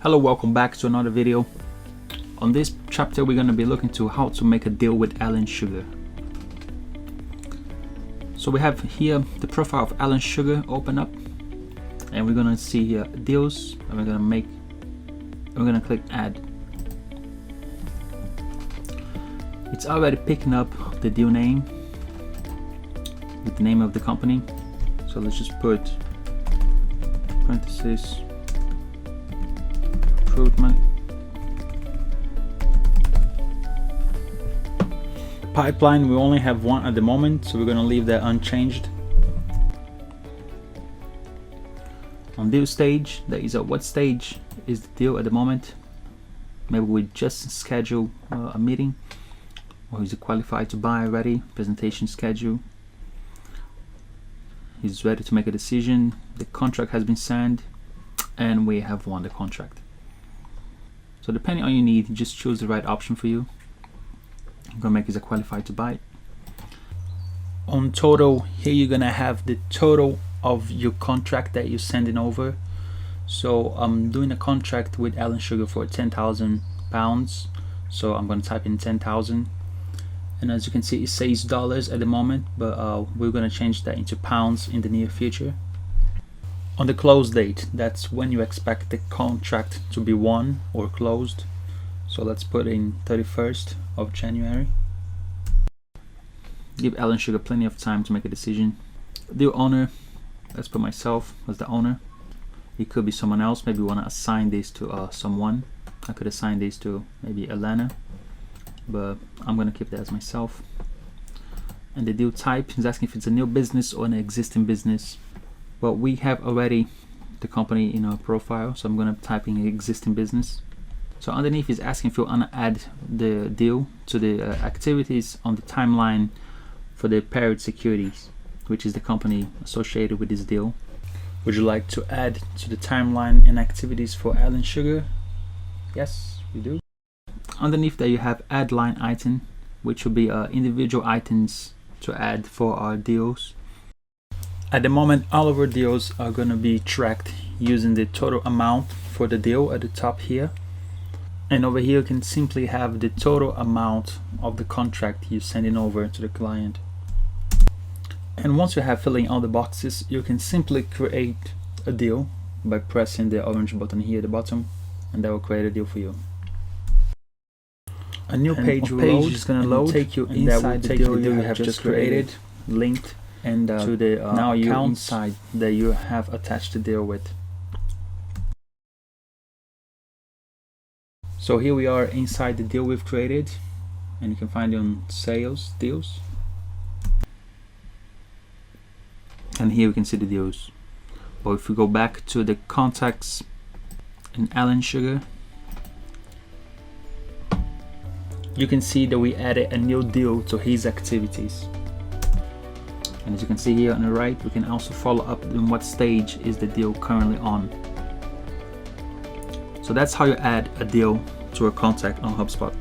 Hello, welcome back to another video. On this chapter we're going to be looking to how to make a deal with Alan Sugar. So we have here the profile of Alan Sugar open up, and we're going to see here deals, and we're going to click add. It's already picking up the deal name with the name of the company, so let's just put parentheses recruitment. Pipeline, we only have one at the moment, so we're going to leave that unchanged. On deal stage, that is at what stage is the deal at the moment. Maybe we just schedule a meeting, or is it qualified to buy already, presentation schedule. He's ready to make a decision, the contract has been signed, and we have won the contract. So depending on your need, just choose the right option for you. I'm gonna make it a qualified to buy. On total, here you're gonna have the total of your contract that you're sending over. So I'm doing a contract with Alan Sugar for £10,000, so I'm gonna type in 10,000, and as you can see it says dollars at the moment, but we're gonna change that into pounds in the near future. On the close date, that's when you expect the contract to be won or closed. So let's put in 31st of January. Give Alan Sugar plenty of time to make a decision. Deal owner, let's put myself as the owner. It could be someone else. Maybe we want to assign this to someone. I could assign this to maybe Elena, but I'm going to keep that as myself. And the deal type is asking if it's a new business or an existing business. Well, we have already the company in our profile, so I'm going to type in existing business. So underneath is asking if you want to add the deal to the activities on the timeline for the PAAS Securities, which is the company associated with this deal. Would you like to add to the timeline and activities for Alan Sugar? Yes, we do. Underneath that you have add line item, which will be individual items to add for our deals. At the moment, all of our deals are going to be tracked using the total amount for the deal at the top here. And over here you can simply have the total amount of the contract you're sending over to the client. And once you have filling all the boxes, you can simply create a deal by pressing the orange button here at the bottom, and that will create a deal for you. A new page is going to load, take you inside the deal you have just created, linked, and to the now you're inside that you have attached the deal with. So here we are inside the deal we've created, and you can find it on sales deals, and here we can see the deals. But if we go back to the contacts in Alan Sugar, you can see that we added a new deal to his activities. And as you can see here on the right, we can also follow up in what stage is the deal currently on. So that's how you add a deal to a contact on HubSpot.